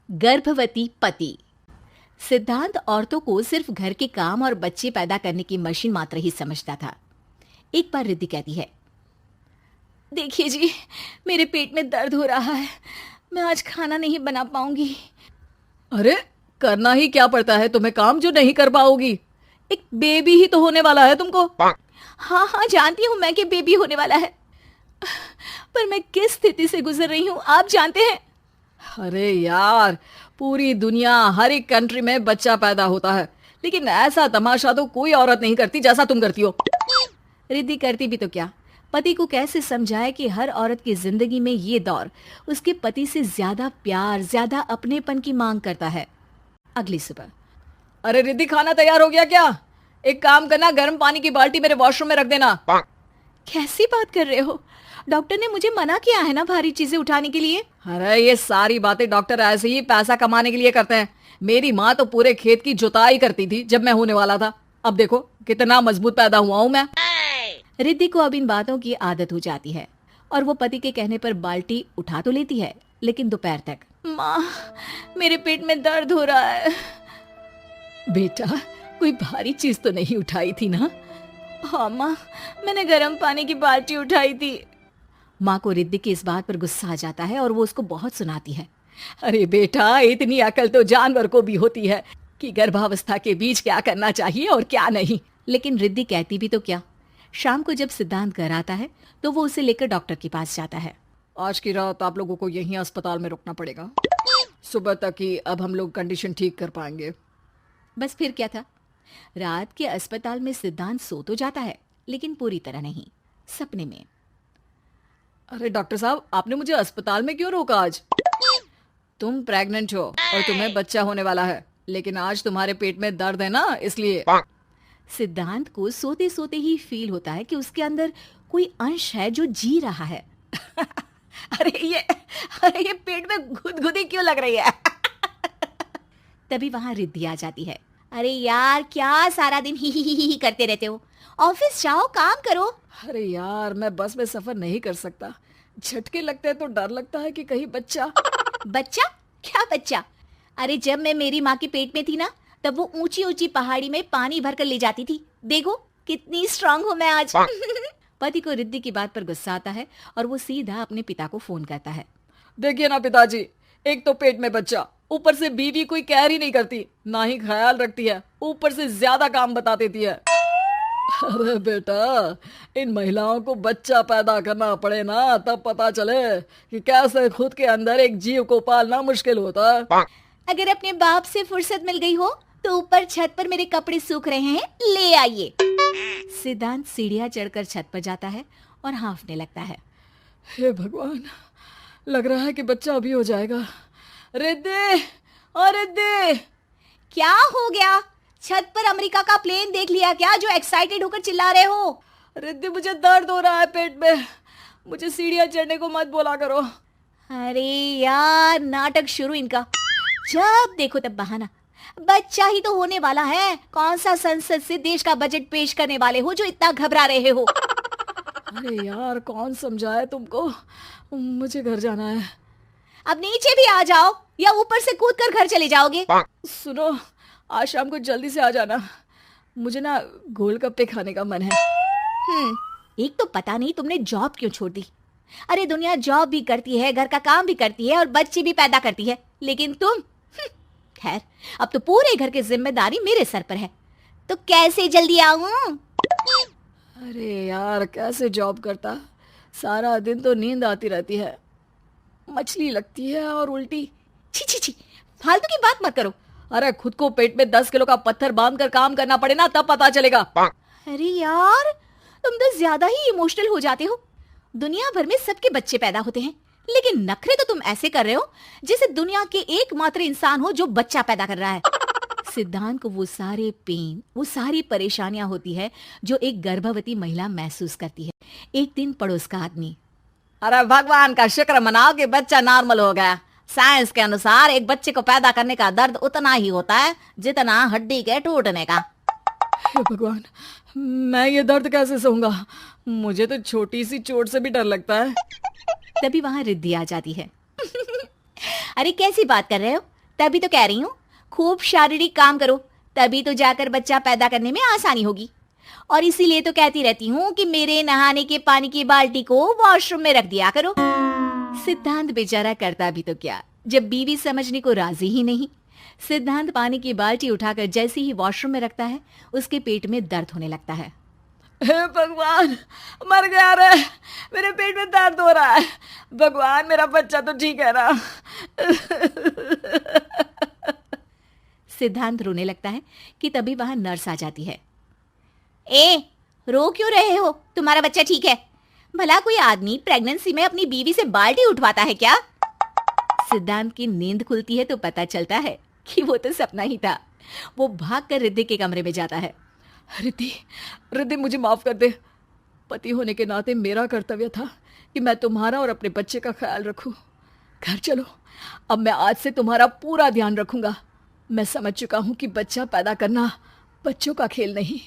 गर्भवती पति। सिद्धांत औरतों को सिर्फ घर के काम और बच्चे पैदा करने की मशीन मात्र ही समझता था। एक बार रिद्धि कहती है, देखिए जी, मेरे पेट में दर्द हो रहा है, मैं आज खाना नहीं बना पाऊंगी। अरे करना ही क्या पड़ता है तुम्हें काम जो नहीं कर पाओगी? एक बेबी ही तो होने वाला है तुमको। हाँ हाँ जानती हूँ मैं कि बेबी होने वाला है, पर मैं किस स्थिति से गुजर रही हूँ आप जानते हैं। अरे यार, पूरी दुनिया हर एक कंट्री में बच्चा पैदा होता है, लेकिन ऐसा तमाशा तो कोई औरत नहीं करती जैसा तुम करती हो। रिद्धि करती भी तो क्या, पति को कैसे समझाए कि हर औरत की जिंदगी में ये दौर उसके पति से ज्यादा प्यार, ज्यादा अपनेपन की मांग करता है। अगली सुबह, अरे रिद्धि, खाना तैयार हो गया क्या? एक काम करना, गर्म पानी की बाल्टी मेरे वॉशरूम में रख देना। कैसी बात कर रहे हो? डॉक्टर ने मुझे मना किया है ना भारी चीजें उठाने के लिए। अरे ये सारी बातें डॉक्टर ऐसे ही पैसा कमाने के लिए करते हैं। मेरी माँ तो पूरे खेत की जुताई करती थी जब मैं होने वाला था। अब देखो कितना मजबूत पैदा हुआ हूँ मैं। रिद्धि को अब इन बातों की आदत हो जाती है और वो पति के कहने पर बाल्टी उठा तो लेती है, लेकिन दोपहर तक, माँ मेरे पेट में दर्द हो रहा है। बेटा, कोई भारी चीज तो नहीं उठाई थी ना? हाँ माँ, मैंने गर्म पानी की बाल्टी उठाई थी। माँ को रिद्धि की इस बात पर गुस्सा आ जाता है और वो उसको बहुत सुनाती है। अरे बेटा, इतनी अकल तो जानवर को भी होती है कि गर्भावस्था के बीच क्या करना चाहिए और क्या नहीं। लेकिन रिद्धि कहती भी तो क्या। शाम को जब सिद्धांत घर आता है तो वो उसे लेकर डॉक्टर के पास जाता है। आज की रात आप लोगों को यहीं अस्पताल में रुकना पड़ेगा, सुबह तक ही अब हम लोग कंडीशन ठीक कर पाएंगे। बस फिर क्या था, रात के अस्पताल में सिद्धांत सो तो जाता है, लेकिन पूरी तरह नहीं, सपने में। अरे डॉक्टर साहब, आपने मुझे अस्पताल में क्यों रोका आज? तुम प्रेग्नेंट हो और तुम्हें बच्चा होने वाला है, लेकिन आज तुम्हारे पेट में दर्द है ना, इसलिए। सिद्धांत को सोते सोते ही फील होता है कि उसके अंदर कोई अंश है जो जी रहा है। अरे ये पेट में गुदगुदी क्यों लग रही है? तभी वहां रिद्धि आ जाती है। अरे यार, क्या सारा दिन ही करते रहते हो, ऑफिस जाओ, काम करो। अरे यार, मैं बस में सफर नहीं कर सकता, झटके लगते हैं तो डर लगता है कि कहीं बच्चा। बच्चा? क्या बच्चा? अरे जब मैं मेरी माँ के पेट में थी ना, तब वो ऊंची ऊंची पहाड़ी में पानी भरकर ले जाती थी। देखो कितनी स्ट्रांग हूँ मैं आज। पति को रिद्धि की बात पर गुस्सा आता है और वो सीधा अपने पिता को फोन करता है। देखिए ना पिताजी, एक तो पेट में बच्चा, ऊपर से बीवी कोई केयर ही नहीं करती, ना ही ख्याल रखती है, ऊपर से ज्यादा काम बता देती है। अरे बेटा, इन महिलाओं को बच्चा पैदा करना पड़े ना, तब पता चले कि कैसे खुद के अंदर एक जीव को पालना मुश्किल होता है। अगर अपने बाप से फुर्सत मिल गई हो तो ऊपर छत पर मेरे कपड़े सूख रहे हैं, ले आइए। सिद्धांत सीढ़ियां चढ़कर छत पर जाता है और हाँफने लगता है। हे भगवान, लग रहा है कि बच्चा अभी हो जाएगा। रिद्धि, और रिद्धि। क्या हो गया? छत पर अमेरिका का प्लेन देख लिया क्या जो एक्साइटेड होकर चिल्ला रहे हो? रिद्धि, मुझे दर्द हो रहा है पेट में, मुझे सीढ़ियां चढ़ने को मत बोला करो। अरे यार, नाटक शुरू इनका, जब देखो तब बहाना। बच्चा ही तो होने वाला है, कौन सा संसद से देश का बजट पेश करने वाले हो जो इतना घबरा रहे हो? अरे यार, कौन समझाए तुमको, मुझे घर जाना है। अब नीचे भी आ जाओ या ऊपर से कूद कर घर चले जाओगे? सुनो, आज शाम को जल्दी से आ जाना, मुझे ना गोलगप्पे खाने का मन है। एक तो पता नहीं तुमने जॉब क्यों छोड़ दी। अरे दुनिया जॉब भी करती है, घर का काम भी करती है और बच्चे भी पैदा करती है, लेकिन तुम, खैर अब तो पूरे घर की जिम्मेदारी मेरे सर पर है, तो कैसे जल्दी आऊं? अरे यार, कैसे जॉब करता, सारा दिन तो नींद आती रहती है, मछली लगती है और उल्टी। छी छी छी, फालतू की बात मत करो। अरे खुद को पेट में 10 किलो का पत्थर बांध कर काम करना पड़े ना, तब पता चलेगा। अरे यार, तुम तो ज्यादा ही इमोशनल हो जाते हो। दुनिया भर में सबके बच्चे पैदा होते हैं, लेकिन नखरे तो तुम ऐसे कर रहे हो जैसे दुनिया के एकमात्र इंसान हो जो बच्चा पैदा कर रहा है। सिद्धांत को वो सारे पेन, वो सारी परेशानियां होती है जो एक गर्भवती महिला महसूस करती है। एक दिन पड़ोस का आदमी, अरे भगवान का शुक्र मनाओ कि बच्चा नॉर्मल हो गया। साइंस के अनुसार एक बच्चे को पैदा करने का दर्द उतना ही होता है जितना हड्डी के टूटने का। हे भगवान, मैं ये दर्द कैसे सहूंगा, मुझे तो छोटी सी चोट से भी डर लगता है। तभी वहां रिद्धि आ जाती है। अरे कैसी बात कर रहे हो, तभी तो कह रही हूँ, खूब शारीरिक काम करो, तभी तो जाकर बच्चा पैदा करने में आसानी होगी। और इसीलिए तो कहती रहती हूँ कि मेरे नहाने के पानी की बाल्टी को वॉशरूम में रख दिया करो। सिद्धांत बेचारा करता भी तो क्या, जब बीवी समझने को राजी ही नहीं। सिद्धांत पानी की बाल्टी उठाकर जैसे ही वॉशरूम में रखता है, उसके पेट में दर्द होने लगता है। हे भगवान, मर गया रे, मेरे पेट में दर्द हो रहा है। भगवान, मेरा बच्चा तो ठीक है ना। सिद्धांत रोने लगता है कि तभी वहां नर्स आ जाती है। ए, रो क्यों रहे हो? तुम्हारा बच्चा ठीक है? भला कोई आदमी प्रेगनेंसी में अपनी बीवी से बाल्टी उठवाता है क्या? सिद्धांत की नींद खुलती है तो पता चलता है कि वो तो सपना ही था। वो भागकर रिद्धि के कमरे में जाता है। रिद्धि, रिद्धि, मुझे माफ कर दे। पति होने के नाते मेरा कर्तव्य था कि मैं तुम्हारा और अपने बच्चे का ख्याल रखूं। घर चलो, अब मैं आज से तुम्हारा पूरा ध्यान रखूंगा। मैं समझ चुका हूं कि बच्चा पैदा करना बच्चों का खेल नहीं।